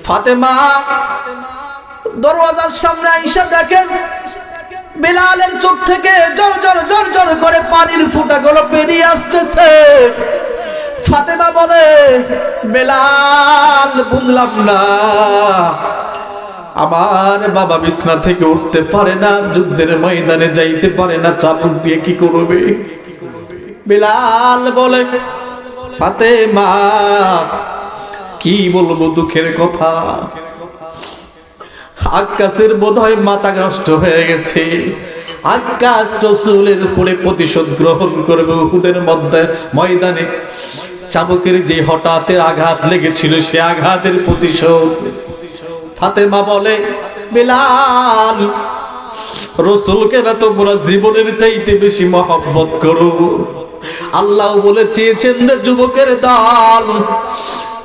ফাতেমা দরওয়াজার সামনে আইসা দেখেন বিলালের চোখ থেকে জর জর জর জর করে পানির ফোঁটাগুলো বেরিয়ে আসতেছে। ফাতেমা বলে, বেলাল, বুঝলাম না, আমার বাবা বিছনা থেকে উঠতে পারে না, যুদ্ধের ময়দানে যাইতে পারে না, চাবুক দিয়ে কি করবে? বেলাল বলে, ফাতেমা, কি বলবো দুঃখের কথা, আক্কাসের বোধহয় মাথা নষ্ট হয়ে গেছে। আক্কাস রাসূলের উপরে প্রতিশোধ গ্রহণ করবে উহুদের ময়দানে। চাবুকের যে হঠাৎের আঘাত লেগেছিল সে আঘাতের প্রতিশোধ। ফাতেমা বলে, বেলাল, রাসূলকে না তোমরা জীবনের চাইতে বেশি মহব্বত করো। আল্লাহ বলে চেয়েছেন রে যুবকের দল,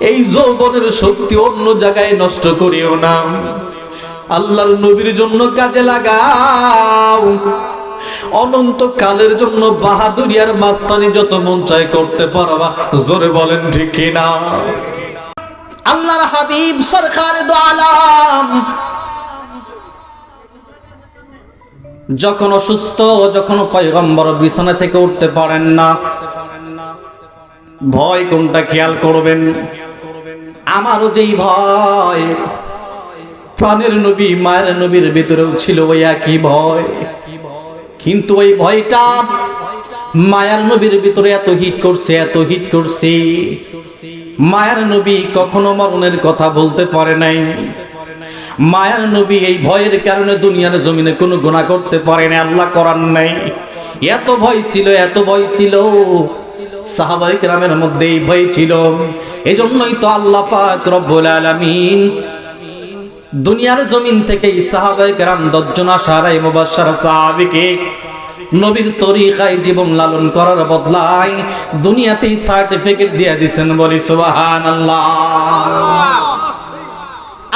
এই যৌবনের শক্তি অন্য জায়গায় নষ্ট করিও না, আল্লাহর নবীর জন্য কাজে লাগাও। অনন্ত কালের জন্য বাহাদুরি আর মাস্তানি যত মন চায় করতে পারবা। জোরে বলেন ঠিক কিনা? আল্লাহর হাবিব সরকারে দো আলম যখন অসুস্থ, যখন পয়গম্বর বিছানা থেকে উঠতে পারেন না, ভয় কোনটা খেয়াল করবেন? আমারও যেই ভয়, প্রাণের নবী মায়ের নবীর ভিতরেও ছিল ওই একই ভয়। কিন্তু ওই ভয়টা মায়ার নবীর ভিতরে এত হিট করছে, এত হিট করছে, মায়ার নবী কখনো মরণের কথা বলতে পারে নাই। মায়ার নবী এই ভয়ের কারণে দুনিয়ার জমিনে কোনো গুনাহ করতে পারে না, আল্লাহ করার নাই। এত ভয় ছিল, এত ভয় ছিল, সাহাবায়ে কেরামের মধ্যে এই ভয় ছিল। এজন্যই তো আল্লাহ পাক রব্বুল আলামিন দুনিয়ার জমিন থেকে সাহাবায়ে কেরাম 10 জন আশারায়ে মুবাশশারা সাহাবীকে নবীর তরিকায় জীবন লালন করার বদলায় দুনিয়াতেই সার্টিফিকেট দিয়ে দিয়েছেন। বলি সুবহানাল্লাহ।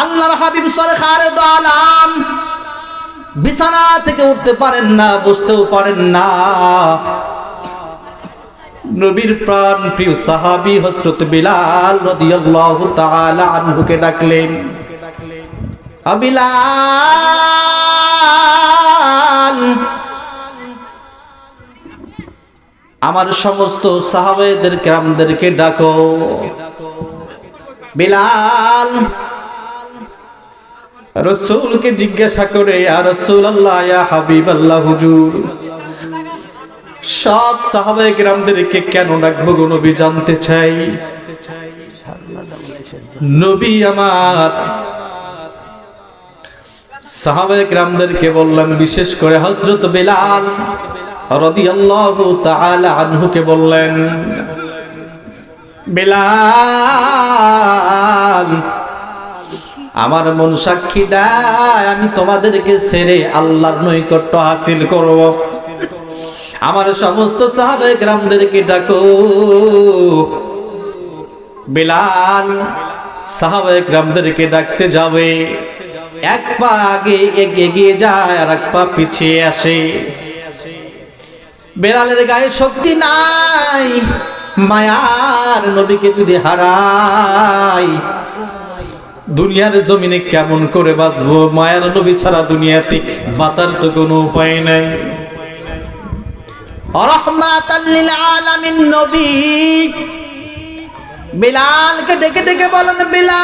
আল্লাহর হাবিব সরকারে দো আলম বিছানা থেকে উঠতে পারেন না, বসতেও পারেন না। নবীর প্রাণ প্রিয় সাহাবী হযরত বিলাল রাদিয়াল্লাহু তাআলা আনহুকে ডাকলেন, বিলাল, আমার সমস্ত সাহাবায়েদের কেরামদেরকে ডাকো। বিলাল রাসূলকে জিজ্ঞাসা করে, ইয়া রাসূলুল্লাহ, ইয়া হাবিবাল্লাহ, হুজুর, সব সাহাবায়ে কেরামদেরকে কেন ডাকবো গো নবী? জানতে চাই। নবী আমার সাহাবায়ে কেরামদেরকে বললেন, বিশেষ করে হযরত বিলাল রাদিয়াল্লাহু তাআলা আনহুকে বললেন, বিলাল, আমার মন সাক্ষী দেয় আমি তোমাদেরকে ছেড়ে আল্লাহর নৈকট্য হাসিল করব। আমার সমস্ত সাহাবায়ে কেরামদেরকে ডাকো। বিলাল সাহাবায়ে কেরামদেরকে ডাকতে যাবে, এক পা আগে এগিয়ে যায় আর এক পা পিছিয়ে আসে। বেলালের গায়ে শক্তি নাই, মায়ার নবীকে যদি হারাই দুনিয়ার জমিনে কেমন করে বাঁচবো? মায়ার নবী ছাড়া দুনিয়াতে বাঁচার তো কোনো উপায় নাই। রাহমাতাল লিল আলামিন নবী বিলালকে ডেকে ডেকে বলেন, বিলাল,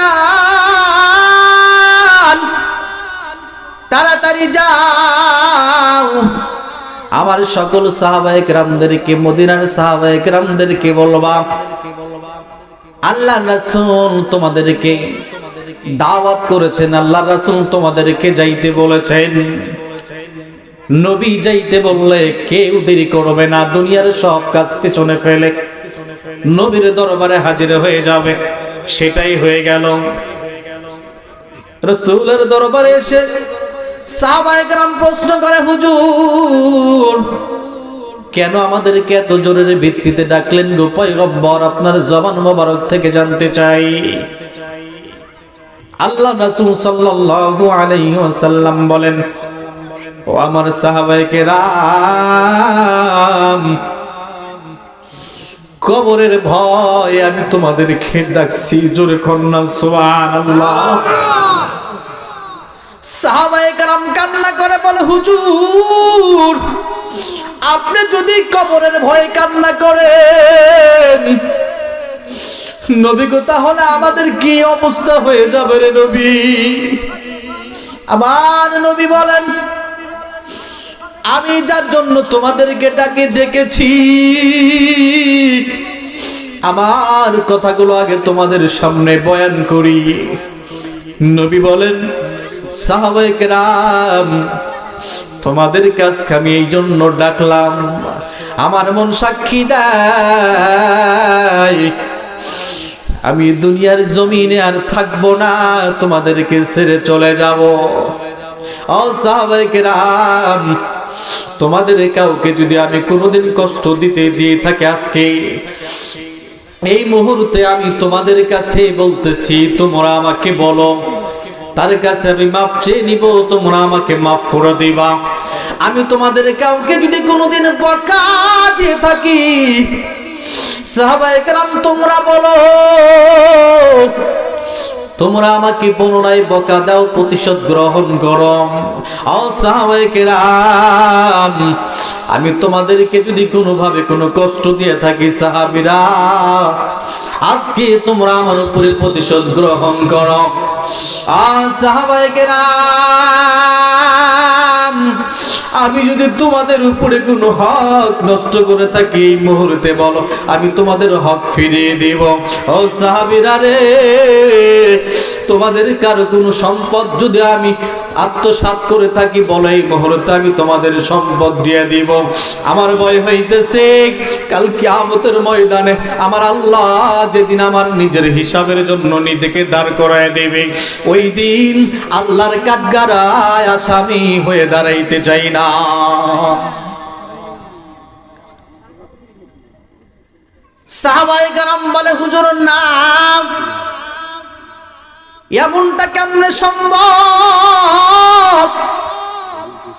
তাড়াতাড়ি যাও, আমার সকল সাহাবায়ে কেরামদেরকে, মদিনার সাহাবায়ে কেরামদেরকে বলবা, আল্লাহ রাসূল তোমাদেরকে দাওয়াত করেছেন, আল্লাহ রাসূল তোমাদেরকে যাইতে বলেছেন। নবী যাইতে বললে কেউ দেরি করবে না, দুনিয়ার সব কাজ পেছনে ফেলে নবীর দরবারে হাজির হয়ে যাবে। সেটাই হয়ে গেল। রাসূলের দরবারে এসে সাহাবায়ে কেরাম প্রশ্ন করে, হুজুর, কেন আমাদেরকে এত জোরের ভিত্তিতে ডাকলেন গো পয়গম্বর? আপনার জবান মোবারক থেকে জানতে চাই। আল্লাহ রাসূল সাল্লাল্লাহু আলাইহি ওয়াসাল্লাম বলেন, ও আমার সাহাবায়ে কেরাম, কবরের ভয় আমি তোমাদেরকে ডাকছি, জোরে কন্যা সুবহানাল্লাহ। সাহাবায়ে কেরাম কান্না করে বলে, হুজুর আপনি যদি কবরের ভয়ে কান্না করেন নবী গো, তাহলে আমাদের কি অবস্থা হয়ে যাবে রে নবী? আবার নবী বলেন, আমি যার জন্য তোমাদেরকে ডেকেছি আমার কথাগুলো আগে তোমাদের সামনে বয়ান করি। নবী বলেন, সাহাবায়ে কেরাম তোমাদের কাছে আমি এই জন্য ডাকলাম, আমার মন সাক্ষী দেয় আমি দুনিয়ার জমিনে আর থাকবো না, তোমাদেরকে ছেড়ে চলে যাব। ও সাহাবায়ে কেরাম, তোমাদের কাউকে যদি আমি কোনোদিন কষ্ট দিয়ে থাকি, আজকে এই মুহূর্তে আমি তোমাদের কাছে বলতেছি, তোমরা আমাকে বলো, তার কাছে আমি মাপ চেয়ে নিব, তোমরা আমাকে মাফ করে দিবা। আমি তোমাদের কাউকে যদি কোনোদিন বকা দিয়ে থাকি, সাহাবায়ে কেরাম তোমরা বলো, তোমরা আমাকে পুনরায় বকা দাও, প্রতিশোধ গ্রহণ করো। ও সাহাবায়ে কেরাম, আমি তোমাদেরকে যদি কোনোভাবে কোনো কষ্ট দিয়ে থাকি সাহাবীরা, আজকে তোমরা আমার উপরে প্রতিশোধ গ্রহণ করো। সাহাবায়ে কেরাম, আমি যদি তোমাদের উপরে কোনো হক নষ্ট করে থাকি এই মুহূর্তে বলো, আমি তোমাদের হক ফিরিয়ে দেব। ও সাহাবীরা রে, তোমাদের কারো কোনো সম্পদ যদি আমি আত্মসাৎ করে থাকি বলো, এই মুহূর্তে আমি তোমাদের সম্পদ দিয়ে দিব। আমার ভয় হইতেছে কাল কিয়ামতের ময়দানে আমার আল্লাহ যেদিন আমার নিজের হিসাবের জন্য নিজেকে দাঁড় করায় দেবে, ওই দিন আল্লাহর কাঠগড়ায় আসামি হয়ে দাঁড়াইতে চাই না। সাহাবায়ে কেরাম বলে, হুজুর না, এমনটা কেমনে সম্ভব?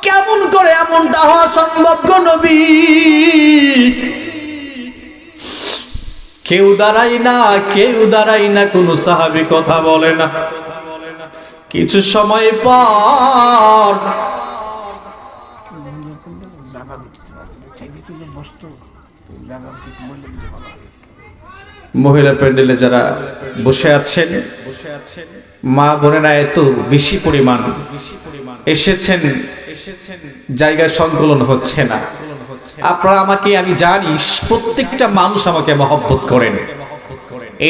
কেমন করে এমনটা হওয়া সম্ভব গো নবী? কেউ দাঁড়াই না, কোন সাহাবী কথা বলে না। কিছু সময় পর মহিলা প্যান্ডেলে যারা বসে আছেন মা বোনেরা এত বেশি পরিমাণ এসেছেন, জায়গা সংকলন হচ্ছে না। আপনারা আমাকে, আমি জানি প্রত্যেকটা মানুষ আমাকে মহব্বত করেন,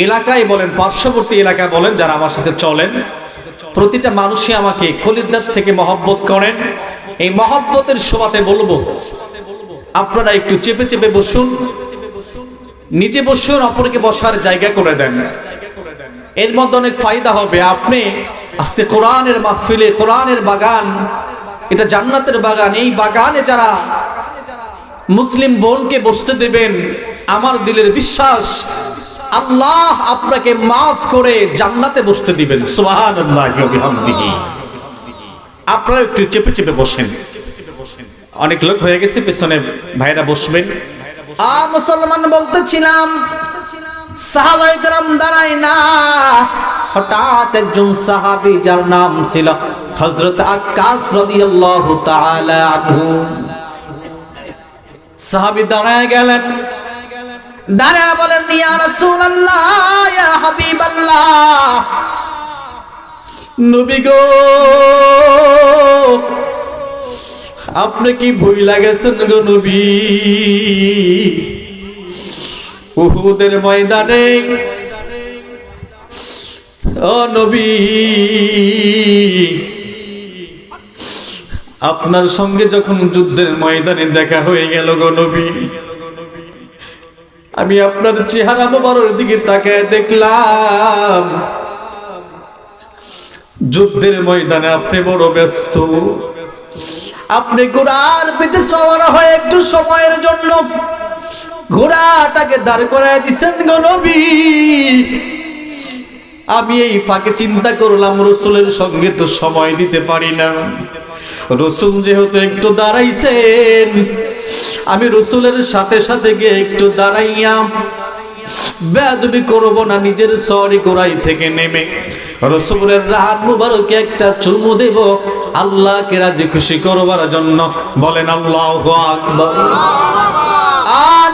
এলাকায় বলেন পার্শ্ববর্তী এলাকায় বলেন, যারা আমার সাথে চলেন প্রতিটা মানুষই আমাকে খলিলদার থেকে মহব্বত করেন। এই মহব্বতের শোভাতে বলবো, আপনারা একটু চেপে চেপে বসুন, নিজে বসুন, অপরকে বসার জায়গা করে দেন। এর মধ্যে অনেক ফায়দা হবে। আপনি আজকে কোরআনের মাহফিলে, কোরআনের বাগান, এটা জান্নাতের বাগান, এই বাগানে যারা মুসলিম বোনকে বসতে দেবেন, আমার দিলের বিশ্বাস আল্লাহ আপনাকে মাফ করে জান্নাতে বসতে দিবেন। সুবহানাল্লাহি ওয়া বিহামদিহি। আপনারা একটু চেপে চেপে বসেন, অনেক লোক হয়ে গেছে, পেছনে ভাইরা বসবেন। মুসলমান বলতেছিলাম, সাহাবায়ে কেরাম দাঁড়ায় না, হঠাৎ একজন সাহাবী যার নাম ছিল হযরত আক্কাস রাদিয়াল্লাহু তাআলা আনহু, সাহাবী দাঁড়ায় গেলেন, দাঁড়ায় বলেন, ইয়া রাসূলুল্লাহ, ইয়া হাবিবাল্লাহ, নবী গো আপনি কি ভুইলা গেছেন গো নবী? উহুদের ময়দানে ও নবী আপনার সঙ্গে যখন যুদ্ধের ময়দানে দেখা হয়ে গেল গো নবী, আমি আপনার চেহারা মোবারকের দিকে তাকায় দেখলাম যুদ্ধের ময়দানে আপনি বড় ব্যস্ত। আপনি ঘোড়ার পিঠে সওয়ার হয়ে একটু সময়ের জন্য ঘোড়াটাকে দাঁড় করায় দিছেন গো নবী। আমি এই ফাঁকে চিন্তা করলাম রাসূলের সঙ্গে তো সময় দিতে পারি না, রাসূল যেহেতু একটু দাঁড়াইছেন, আমি রাসূলের সাথে সাথে গিয়ে একটু দাঁড়াইয়া বেয়াদবি করব না, নিজের সরি গোড়াই থেকে নেমে রাসূলের রাত মুবারকে একটা চুমু দেব আল্লাহকে রাজি খুশি করবার জন্য। বলেন আল্লাহু আকবার।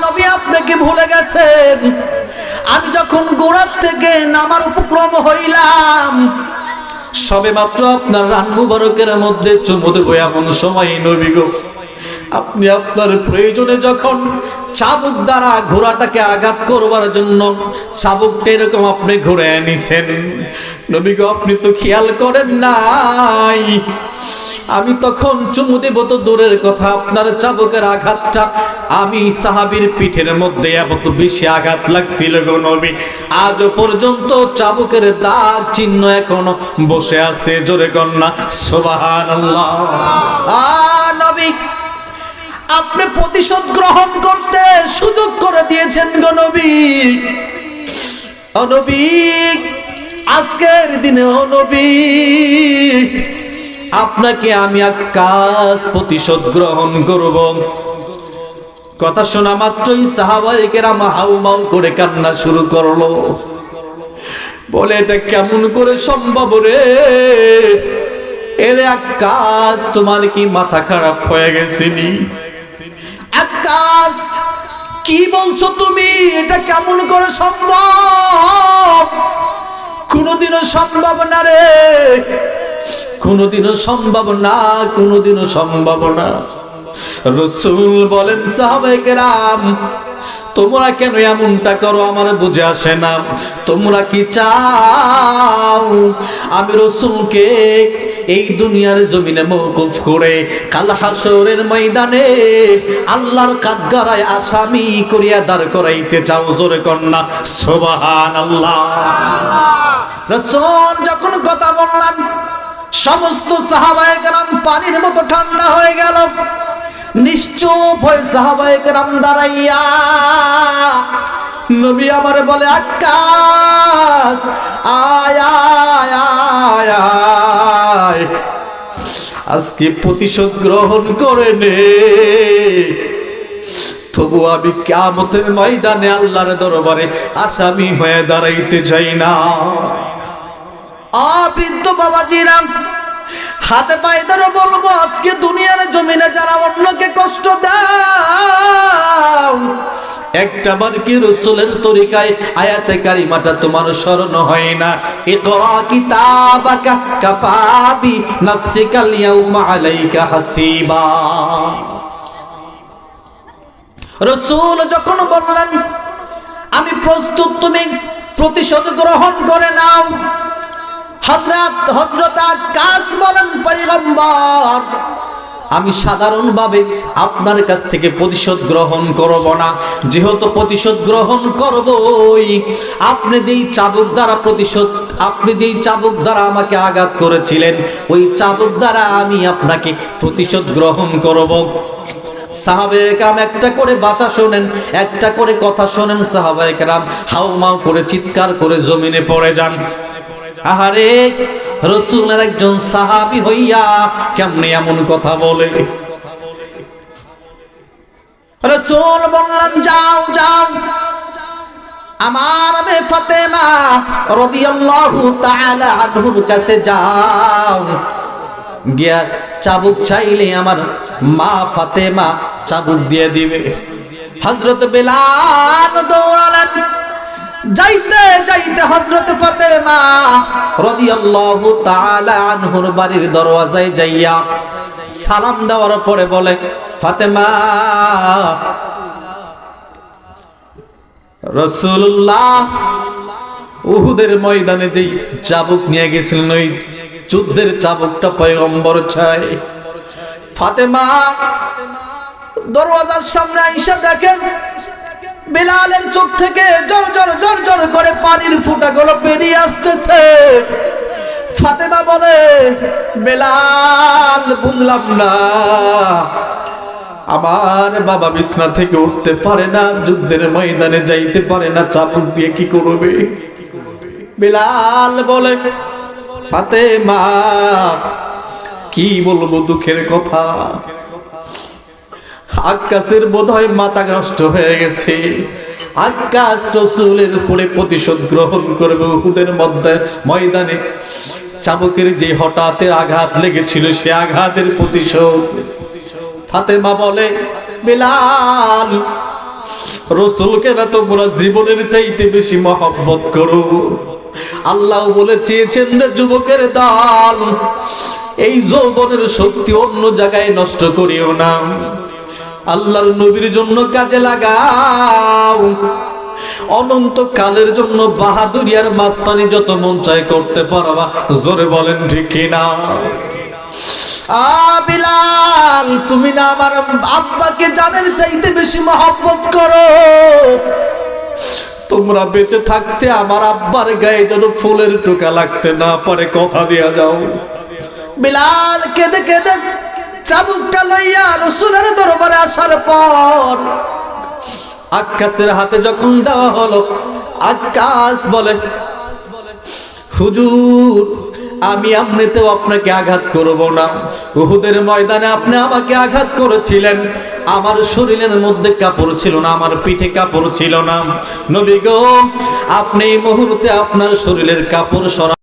নবী আপনাকে ভুলে গেছেন? আমি যখন গোড়ার থেকে নামার উপক্রম হইলাম, সবে মাত্র আপনার রান মুবারকের মধ্যে চুমু দেব, এমন সময় নবী গো আপনি আপনার প্রয়োজনে যখন চাবুক দ্বারা ঘোড়াটাকে আঘাত করবার জন্য চাবুকটা এরকম আপনি ঘুরে নিছেন, নবী গো আপনি তো খেয়াল করেন নাই আমি তখন চুমু দেব তো দূরের কথা, আপনার চাবুকের আঘাতটা আমি সাহাবীর পিঠের মধ্যে এত বেশি আঘাত লাগছিল গো নবী, আজও পর্যন্ত চাবুকের দাগ চিহ্ন এখনো বসে আছে। জোরে কন্যা সুবহানাল্লাহ। নবী আপনি প্রতিশোধ গ্রহণ করতে সুযোগ করে দিয়েছেন গো নবী। ও নবী আজকের দিনে ও নবী আপনাকে আমি আকাশ প্রতিশোধ গ্রহণ করব। কথা শোনা মাত্রই সাহাবায়ে কেরাম হাউমাউ করে কান্না শুরু করলো, বলে এটা কেমন করে সম্ভব রে? এরে আকাশ তোমার কি মাথা খারাপ হয়ে গেছিনি? আকাশ কি বলছো তুমি? এটা কেমন করে সম্ভব? কোনদিনও সম্ভব না রে, কোনদিনও সম্ভব না, কোনদিনও সম্ভব না। রাসূল বলেন সাহাবায়ে কেরাম তোমরা কেন এমনটা করো আমার বুঝে আসে না। তোমরা কি চাও আমি রাসূলকে এই দুনিয়ার জমিনে মওকুফ করে কাল হাসরের ময়দানে আল্লাহর কাঠগড়ায় আসামি করিয়া দাঁড় করাইতে চাও? জোরে কন্যা সুবহানাল্লাহ। রাসূল যখন কথা বললেন সমস্ত সাহাবায়ে কেরাম পানির মতো ঠান্ডা হয়ে গেল। নিশ্চুপ হয়ে সাহাবায়ে কেরাম দাঁড়াইয়া নবী আমার বলে আকাশ আয় আয় আয় আয়, আজকে প্রতিশোধ গ্রহণ করে নে। তবু আমি কিয়ামতের ময়দানে আল্লাহর দরবারে আসামি হয়ে দাঁড়াইতে চাই না। বৃদ্ধ বাবাজিরা হাতে পায়ে ধরে বলবো আজকে দুনিয়ার জমিনে যারা অন্যকে কষ্ট দাও, একটা বার কি রাসূলের তরিকায় আয়াতে কারিমাটা তোমার স্মরণ হয় না? ইকরা কিতাবাকা কাফা বি নাফসিকাল ইয়াউমা আলাইকা হাসিবা। রাসূল যখন বললেন আমি প্রস্তুত, তুমি প্রতিশোধ গ্রহণ করে নাও, হযরত আকাশ বলেন পয়গম্বর আমি সাধারণভাবে আপনার কাছ থেকে প্রতিশোধ গ্রহণ করব না, যেহেতু প্রতিশোধ গ্রহণ করবই আপনি যেই চাবুক দ্বারা আমাকে আঘাত করেছিলেন ওই চাবুক দ্বারা আমি আপনাকে প্রতিশোধ গ্রহণ করব। সাহাবায়ে কেরাম একটা করে ভাষা শোনেন, একটা করে কথা শোনেন, সাহাবায়ে কেরাম হাউমাউ করে চিৎকার করে জমিনে পড়ে যান। আহারে রাসূলের একজন সাহাবী হইয়া কেমনে এমন কথা বলে? রাসূল বললেন যাও যাও আমার মেয়ে ফাতেমা রাদিয়াল্লাহু তাআলা আনহুর কাছে যাও, গিয়া চাবুক চাইলে আমার মা ফাতেমা চাবুক দিয়ে দিবে। হযরত বেলাল দৌড়ালেন, যাইতে যাইতে হযরত ফাতেমা রাদিয়াল্লাহু তাআলা আনহুর বাড়ির দরওয়াজায় যাইয়া সালাম দেওয়ার পরে বলে ফাতেমা রাসূলুল্লাহ উহুদের ময়দানে যেই চাবুক নিয়ে গেছিলেন ওই যুদ্ধের চাবুকটা পয়গম্বর চাই। ফাতেমা দরওয়াজার সামনে আইসা দেখেন বেলালের চোখ থেকে জর জর জর জর করে পানির ফোঁটাগুলো বেরিয়ে আসতেছে। ফাতেমা বলে বেলাল বুঝলাম না, আমার বাবা বিছনা থেকে উঠতে পারে না, যুদ্ধের ময়দানে যাইতে পারে না, চাবুক দিয়ে কি করবে? বেলাল বলে ফাতেমা কি বলবো দুঃখের কথা, আকাশের বোধহয় মাথা নষ্ট হয়ে গেছে, আক্কাস রাসূলের উপরে প্রতিশোধ গ্রহণ করবে উহুদের ময়দানে। চাবুকের যে হঠাৎের আঘাত লেগেছিল সে আঘাতের প্রতিশোধ। ফাতেমা বলে, বিলাল, রাসূলকে না তোমরা জীবনের চাইতে বেশি মহব্বত করো। আল্লাহ বলে চেয়েছেন রে যুবকের দল, এই যৌবনের শক্তি অন্য জায়গায় নষ্ট করিও না, আল্লাহর নবীর জন্য কাজে লাগাও। অনন্ত কালের জন্য বাহাদুরি আর মাস্তানি যত মন চায় করতে পারবা। জোরে বলেন ঠিক কিনা? বিলাল, তুমি না আমার আব্বাকে জানের চাইতে বেশি মহব্বত করো। তোমরা বেঁচে থাকতে আমার আব্বার গায়ে যেন ফুলের টোকা লাগতে না পারে, কথা দিয়া যাও। বিলাল কেঁদে কেঁদে চাবুকটা লইয়া রাসূলের দরবারে আসার পর আক্কাসের হাতে যখন দেওয়া হলো, আক্কাস বলে, হুজুর, আমি এমনিতেও আপনাকে আঘাত করব না। উহুদের ময়দানে আপনি আমাকে আঘাত করেছিলেন, আমার শরীরের মধ্যে কাপড় ছিল না, আমার পিঠে কাপড় ছিল না। নবী গো, আপনি এই মুহূর্তে আপনার শরীরের কাপড় সরা